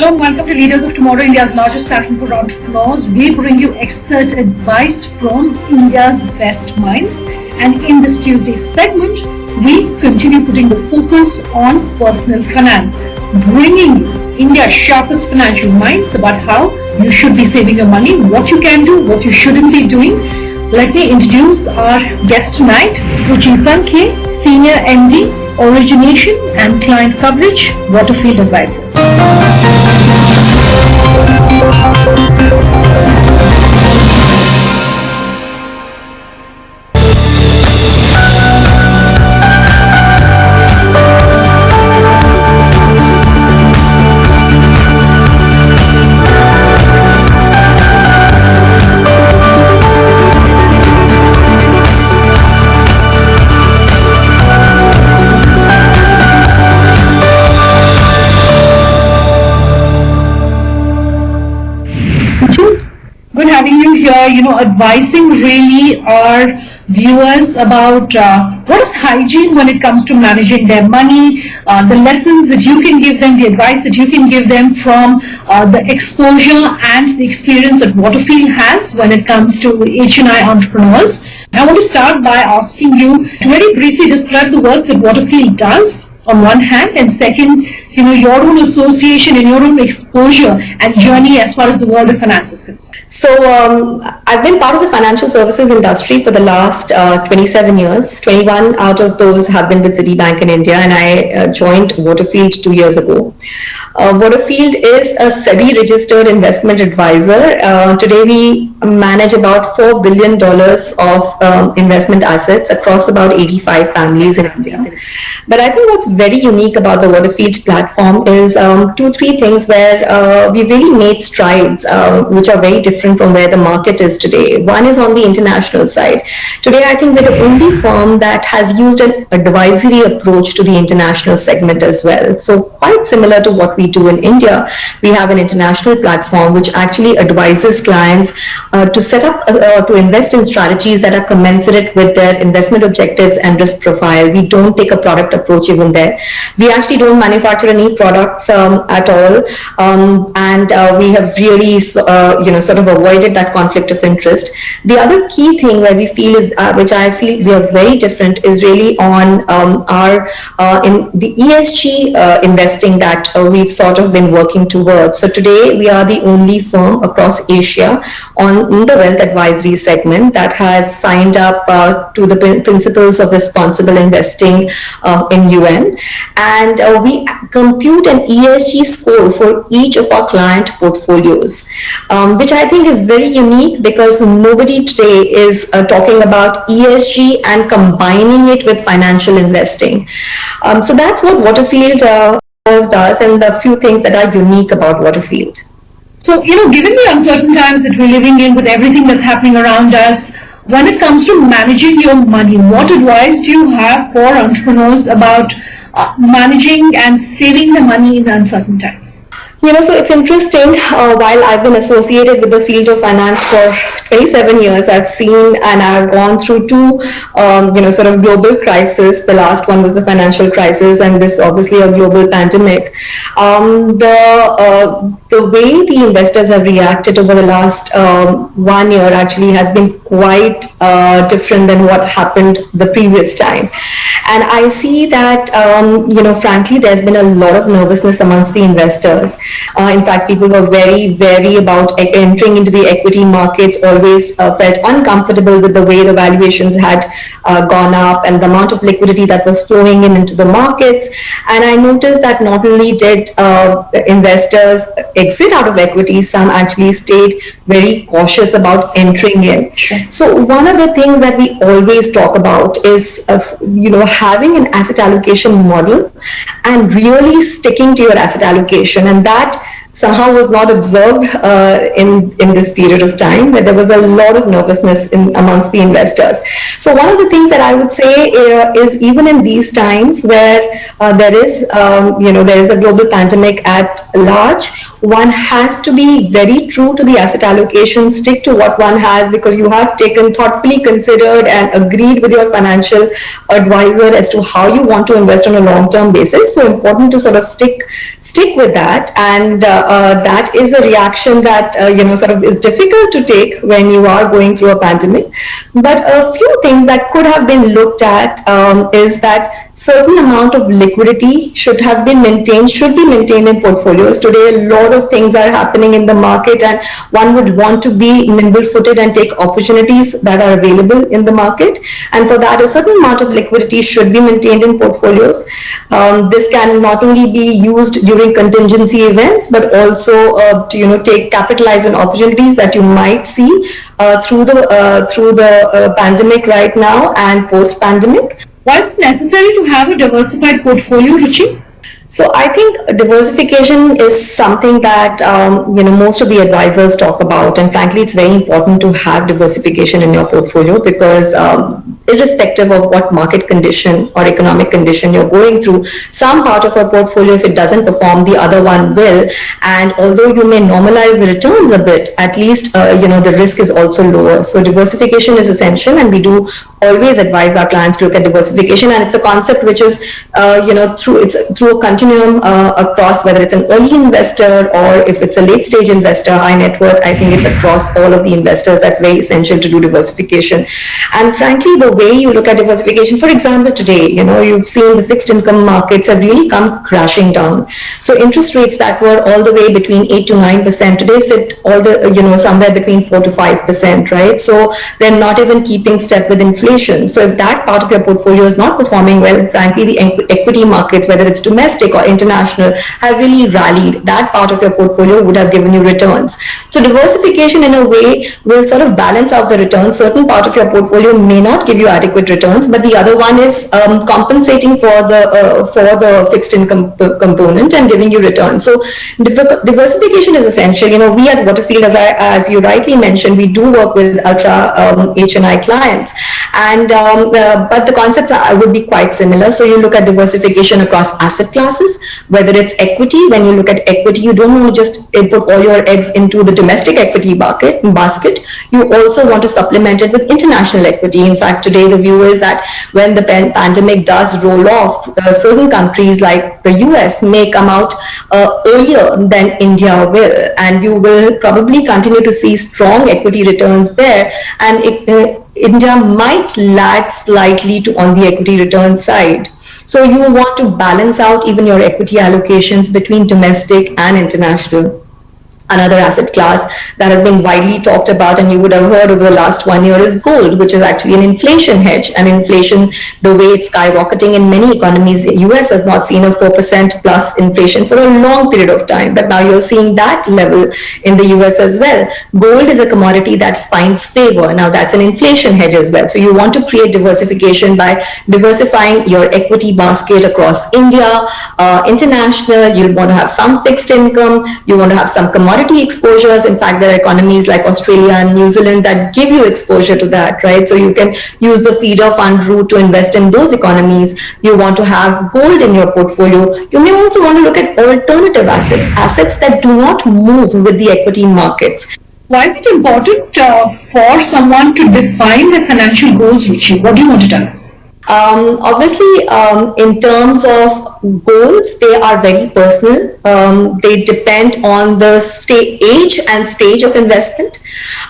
Hello and welcome to Leaders of Tomorrow, India's largest platform for entrepreneurs. We bring you expert advice from India's best minds. And in this Tuesday segment, we continue putting the focus on personal finance, bringing you India's sharpest financial minds about how you should be saving your money, what you can do, what you shouldn't be doing. Let me introduce our guest tonight, Ruchi Sankhe, Senior MD, Origination and Client Coverage, Waterfield Advisors. Good having you here, advising really our viewers about what is hygiene when it comes to managing their money, the lessons that you can give them, the advice that you can give them from the exposure and the experience that Waterfield has when it comes to HNI entrepreneurs. I want to start by asking you to very briefly describe the work that Waterfield does on one hand, and second, your own association and your own exposure and journey as far as the world of finance is concerned. So I've been part of the financial services industry for the last 27 years. 21 out of those have been with Citibank in India, and I joined Waterfield 2 years ago. Waterfield is a SEBI registered investment advisor. Today we manage about $4 billion of investment assets across about 85 families in India. But I think what's very unique about the Waterfield platform is 2-3 things where we really made strides, which are very different from where the market is today. One is on the international side. Today, I think we're the only firm that has used an advisory approach to the international segment as well. So quite similar to what we do in India, we have an international platform which actually advises clients to set up to invest in strategies that are commensurate with their investment objectives and risk profile. We don't take a product approach even there. We actually don't manufacture any products at all, and we have really sort of avoided that conflict of interest. The other key thing where we feel is, which I feel we are very different, is really on our in the ESG investing that we've sort of been working towards. So today we are the only firm across Asia on the wealth advisory segment that has signed up to the principles of responsible investing in UN, and we compute an ESG score for each of our client portfolios, which I think is very unique because nobody today is talking about ESG and combining it with financial investing. So that's what Waterfield does, and the few things that are unique about Waterfield. So, given the uncertain times that we're living in with everything that's happening around us, when it comes to managing your money, what advice do you have for entrepreneurs about managing and saving the money in uncertain times? So it's interesting, while I've been associated with the field of finance for 27 years, I've seen and I've gone through two, sort of global crises. The last one was the financial crisis, and this obviously a global pandemic. The way the investors have reacted over the last 1 year actually has been quite different than what happened the previous time. And I see that, frankly, there's been a lot of nervousness amongst the investors. In fact, people were very wary about entering into the equity markets, always felt uncomfortable with the way the valuations had gone up and the amount of liquidity that was flowing into the markets. And I noticed that not only did investors exit out of equity, some actually stayed very cautious about entering in. So one of the things that we always talk about is, having an asset allocation model and really sticking to your asset allocation, and that somehow was not observed in this period of time, where there was a lot of nervousness amongst the investors. So one of the things that I would say is, even in these times where there is a global pandemic at large. One has to be very true to the asset allocation, stick to what one has, because you have taken thoughtfully considered and agreed with your financial advisor as to how you want to invest on a long-term basis. So important to sort of stick with that, and that is a reaction that sort of is difficult to take when you are going through a pandemic. But a few things that could have been looked at is that certain amount of liquidity should be maintained in portfolios. Today, a lot of things are happening in the market, and one would want to be nimble-footed and take opportunities that are available in the market. And for that, a certain amount of liquidity should be maintained in portfolios. This can not only be used during contingency events, but also to capitalize on opportunities that you might see through the pandemic right now and post-pandemic. Why is it necessary to have a diversified portfolio, Ruchi? So I think diversification is something that most of the advisors talk about, and frankly, it's very important to have diversification in your portfolio, because irrespective of what market condition or economic condition you're going through, some part of a portfolio, if it doesn't perform, the other one will. And although you may normalize the returns a bit, at least the risk is also lower. So diversification is essential, and we do always advise our clients to look at diversification. And it's a concept which is through a continuum across, whether it's an early investor or if it's a late stage investor, high net worth. I think it's across all of the investors that's very essential to do diversification. And frankly, the way you look at diversification, for example, today, you've seen the fixed income markets have really come crashing down. So interest rates that were all the way between 8 to 9% today sit somewhere between 4 to 5%, right? So they're not even keeping step with inflation. So if that part of your portfolio is not performing well, frankly, the equity markets, whether it's domestic or international, have really rallied. That part of your portfolio would have given you returns. So diversification in a way will sort of balance out the returns. Certain part of your portfolio may not give you adequate returns, but the other one is compensating for the fixed income component and giving you returns. So diversification is essential. We at Waterfield, as you rightly mentioned, we do work with ultra HNI clients, and but the concepts would be quite similar. So you look at diversification across asset classes, whether it's equity. When you look at equity, you don't want to just put all your eggs into the domestic equity basket. You also want to supplement it with international equity. In fact, today the view is that when the pandemic does roll off, certain countries like the US may come out earlier than India will, and you will probably continue to see strong equity returns there, and India might lag slightly on the equity return side. So you want to balance out even your equity allocations between domestic and international. Another asset class that has been widely talked about, and you would have heard over the last 1 year, is gold, which is actually an inflation hedge. And inflation, the way it's skyrocketing in many economies, the US has not seen a 4% plus inflation for a long period of time, but now you're seeing that level in the US as well. Gold is a commodity that finds favor. Now that's an inflation hedge as well. So you want to create diversification by diversifying your equity basket across India, international. You want to have some fixed income. You want to have some commodity exposures. In fact, there are economies like Australia and New Zealand that give you exposure to that, right? So you can use the feeder fund route to invest in those economies. You want to have gold in your portfolio. You may also want to look at alternative assets that do not move with the equity markets. Why is it important for someone to define their financial goals, Ruchi? What do you want to tell us? Obviously, in terms of goals, they are very personal. They depend on the age and stage of investment.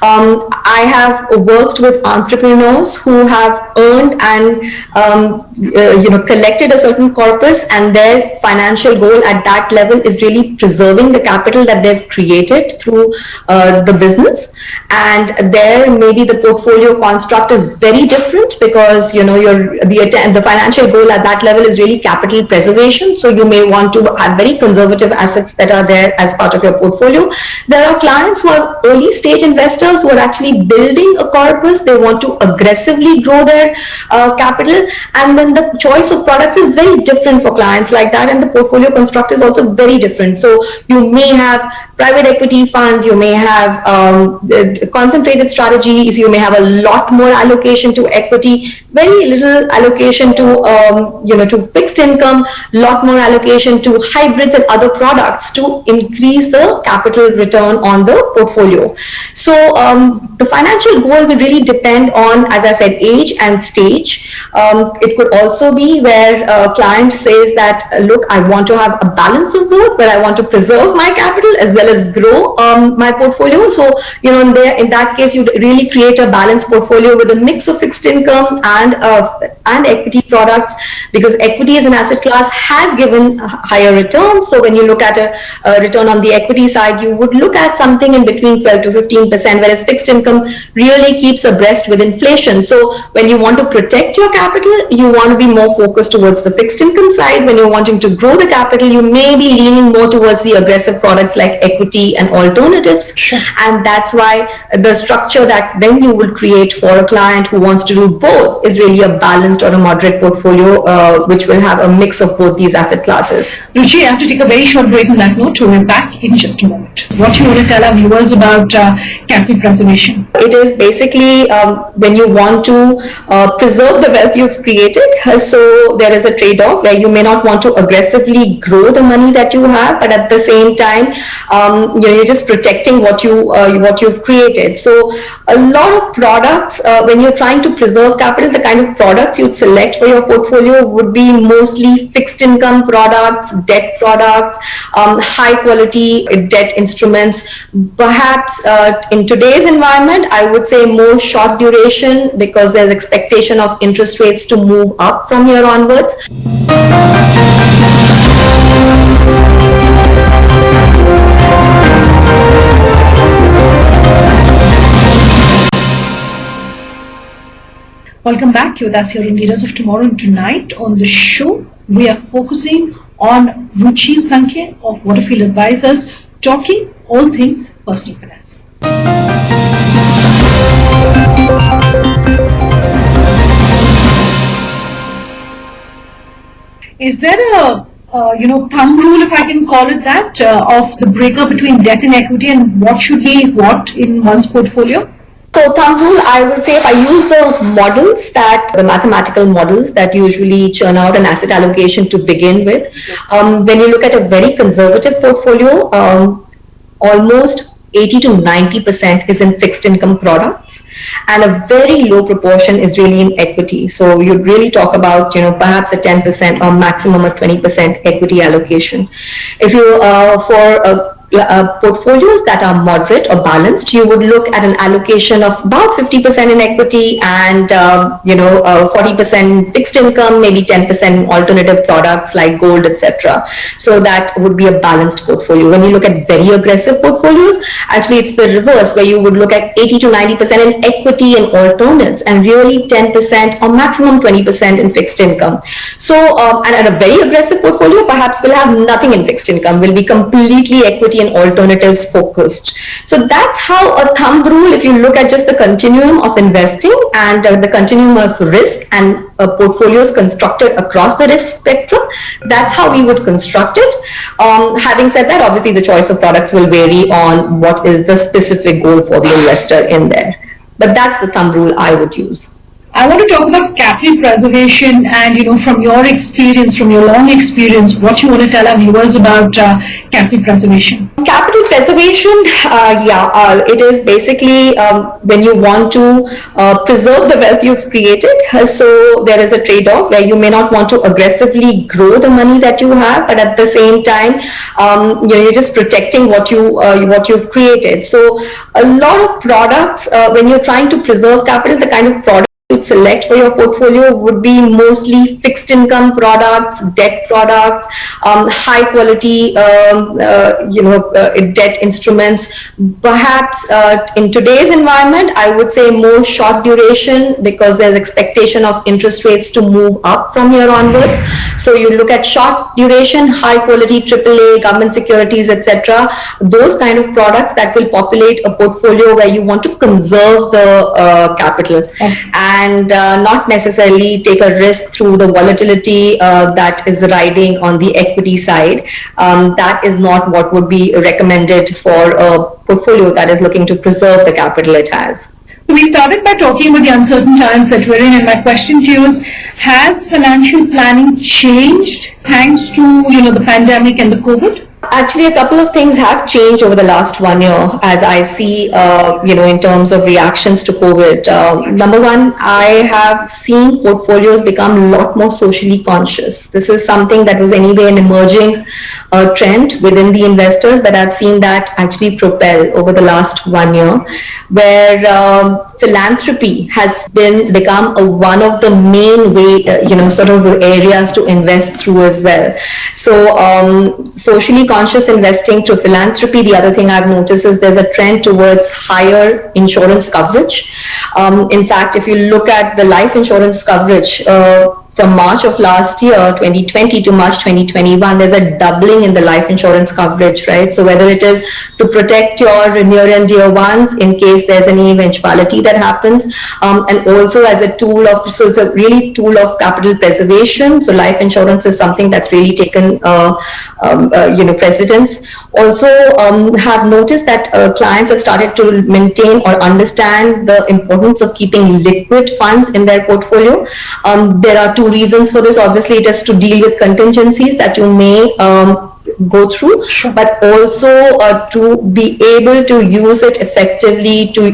I have worked with entrepreneurs who have earned and collected a certain corpus, and their financial goal at that level is really preserving the capital that they've created through the business. And there maybe the portfolio construct is very different, because the financial goal at that level is really capital preservation. So you may want to have very conservative assets that are there as part of your portfolio. There are clients who are early stage investors who are actually building a corpus. They want to aggressively grow their capital, and then the choice of products is very different for clients like that, and the portfolio construct is also very different. So you may have private equity funds, you may have concentrated strategies, you may have a lot more allocation to equity, very little allocation to fixed income, lot more allocation to hybrids and other products to increase the capital return on the portfolio. So the financial goal will really depend on, as I said, age and stage. It could also be where a client says that, look, I want to have a balance of both, where I want to preserve my capital as well as grow my portfolio. So, in that case, you'd really create a balanced portfolio with a mix of fixed income and equity products, because equity as an asset class has given higher returns. So when you look at a return on the equity side, you would look at something in between 12 to 15%, whereas fixed income really keeps abreast with inflation. So when you want to protect your capital, you want to be more focused towards the fixed income side. When you're wanting to grow the capital, you may be leaning more towards the aggressive products like equity and alternatives. Sure. And that's why the structure that then you will create for a client who wants to do both is really a balanced or a moderate portfolio, which will have a mix of both these asset classes. Ruchi, I have to take a very short break on that note. We'll be back in just a moment. What you want to tell our viewers about capital preservation? It is basically when you want to preserve the wealth you've created. So there is a trade-off where you may not want to aggressively grow the money that you have, but at the same time, you're just protecting what you've created. So a lot of products, when you're trying to preserve capital, the kind of products you'd select for your portfolio would be mostly fixed income products, debt products, high quality debt instruments. Perhaps in today's environment, I would say more short duration, because there's expectation of interest rates to move up from here onwards. Welcome back. You're with us here in Leaders of Tomorrow, and tonight on the show, we are focusing on Ruchi Sankhe of Waterfield Advisors, talking all things personal finance. Is there a thumb rule, if I can call it that, of the breakup between debt and equity, and what should be what in one's portfolio? So thumb rule, I would say, if I use the mathematical models that usually churn out an asset allocation to begin with, when you look at a very conservative portfolio, almost 80 to 90% is in fixed income products, and a very low proportion is really in equity. So you'd really talk about, perhaps a 10% or maximum of 20% equity allocation. If you, for portfolios that are moderate or balanced, you would look at an allocation of about 50% in equity and 40% fixed income, maybe 10% alternative products like gold, etc. So that would be a balanced portfolio. When you look at very aggressive portfolios, actually it's the reverse, where you would look at 80 to 90% in equity and alternates, and really 10% or maximum 20% in fixed income. So and at a very aggressive portfolio, perhaps we'll have nothing in fixed income, will be completely equity and alternatives focused. So that's how a thumb rule, if you look at just the continuum of investing and the continuum of risk and portfolios constructed across the risk spectrum, that's how we would construct it. Having said that, obviously the choice of products will vary on what is the specific goal for the investor in there. But that's the thumb rule I would use. I want to talk about capital preservation, and from your experience, from your long experience, what you want to tell our viewers about capital preservation. Capital preservation, it is basically when you want to preserve the wealth you've created. So there is a trade-off where you may not want to aggressively grow the money that you have, but at the same time, you're just protecting what you've created. So a lot of products, when you're trying to preserve capital, the kind of products you'd select for your portfolio would be mostly fixed income products, debt products, high quality debt instruments. Perhaps in today's environment, I would say more short duration, because there's expectation of interest rates to move up from here onwards. So you look at short duration, high quality AAA, government securities, etc. Those kind of products that will populate a portfolio where you want to conserve the capital. And and not necessarily take a risk through the volatility that is riding on the equity side. That is not what would be recommended for a portfolio that is looking to preserve the capital it has. We started by talking about the uncertain times that we're in, and my question to you is, has financial planning changed thanks to, the pandemic and the COVID? Actually, a couple of things have changed over the last 1 year, as I see, in terms of reactions to COVID. Number one, I have seen portfolios become a lot more socially conscious. This is something that was anyway an emerging trend within the investors, but I've seen that actually propel over the last 1 year, where philanthropy has become one of the main sort of areas to invest through as well. So socially conscious investing through philanthropy. The other thing I've noticed is there's a trend towards higher insurance coverage. In fact, if you look at the life insurance coverage, from March of last year, 2020 to March 2021, there's a doubling in the life insurance coverage, right? So whether it is to protect your near and dear ones in case there's any eventuality that happens, and also as a tool of, so it's a really tool of capital preservation. So life insurance is something that's really taken, precedence. Also have noticed that clients have started to maintain or understand the importance of keeping liquid funds in their portfolio. There are two reasons for this. Obviously, it is to deal with contingencies that you may go through, but also to be able to use it effectively to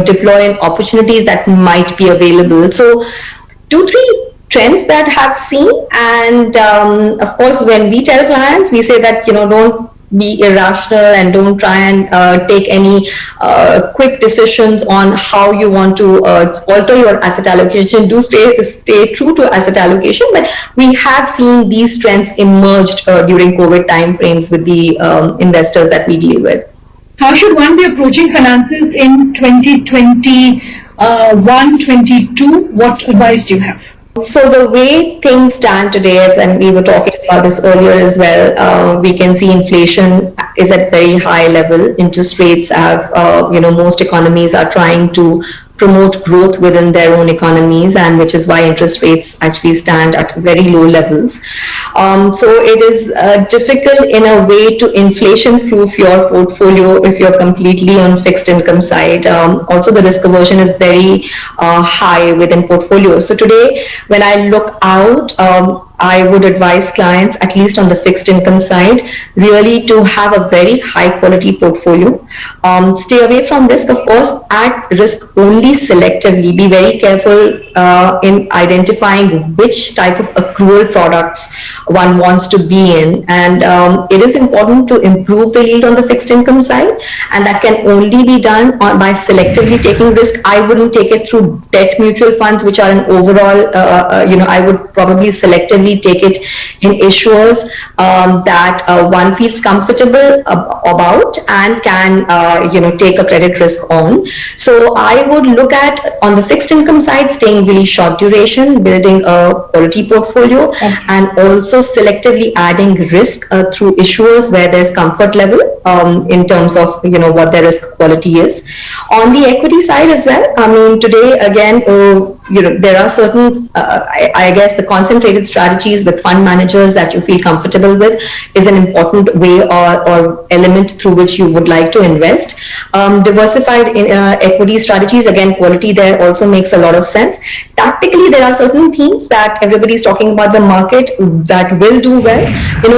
deploy in opportunities that might be available. So 2-3 trends that have seen, and of course when we tell clients, we say that don't be irrational and don't try and take any quick decisions on how you want to alter your asset allocation. Do stay true to asset allocation, but we have seen these trends emerged during COVID timeframes with the investors that we deal with. How should one be approaching finances in 2021, 22? What advice do you have? So the way things stand today, and we were talking about this earlier as well, we can see inflation is at very high level. Interest rates have, most economies are trying to promote growth within their own economies, and which is why interest rates actually stand at very low levels. So it is difficult in a way to inflation-proof your portfolio if you're completely on fixed income side. Also, the risk aversion is very high within portfolios. So today, when I look out, I would advise clients, at least on the fixed income side, really to have a very high quality portfolio. Stay away from risk, of course, add risk only selectively. Be very careful in identifying which type of accrual products one wants to be in. And it is important to improve the yield on the fixed income side, and that can only be done by selectively taking risk. I wouldn't take it through debt mutual funds, which are an overall, I would probably selectively take it in issuers that one feels comfortable about and can take a credit risk on. So I would look at, on the fixed income side, staying really short duration, building a quality portfolio, and also selectively adding risk through issuers where there's comfort level in terms of what their risk quality is. On the equity side as well, I mean, today again, there are certain, I guess, the concentrated strategies with fund managers that you feel comfortable with is an important way or element through which you would like to invest. Diversified in equity strategies, again, quality there also makes a lot of sense. Tactically, there are certain themes that everybody's talking about the market that will do well.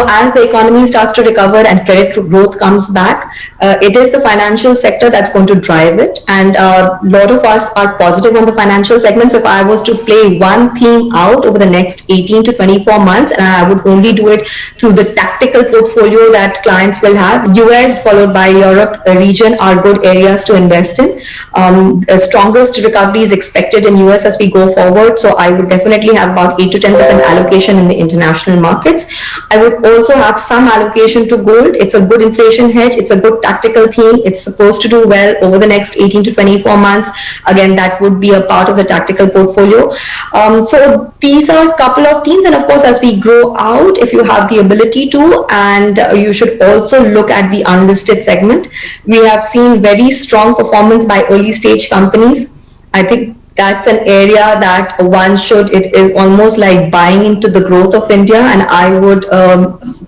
As the economy starts to recover and credit growth comes back, it is the financial sector that's going to drive it. And a lot of us are positive on the financial segment. So if I was to play one theme out over the next 18 to 24 months, and I would only do it through the tactical portfolio that clients will have, US followed by Europe region are good areas to invest in. The strongest recovery is expected in US as we go forward. So I would definitely have about 8 to 10% allocation in the international markets. I would also have some allocation to gold. It's a good inflation hedge. It's a good tactical theme. It's supposed to do well over the next 18 to 24 months. Again, that would be a part of the tactical portfolio. So these are a couple of themes, and of course, as we grow out, if you have the ability to, and you should also look at the unlisted segment. We have seen very strong performance by early stage companies. I think that's an area that one should, it is almost like buying into the growth of India, and I would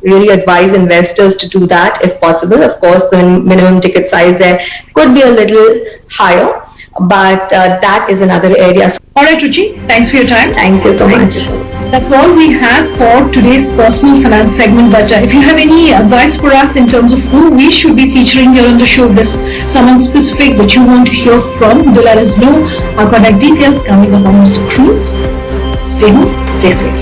really advise investors to do that if possible. Of course, the minimum ticket size there could be a little higher, but that is another area. All right, Ruchi, thanks for your time. Thank you so much. That's all we have for today's personal finance segment. But if you have any advice for us in terms of who we should be featuring here on the show, this someone specific that you want to hear from, do let us know. Our contact details coming up on the screens. Stay home, stay safe.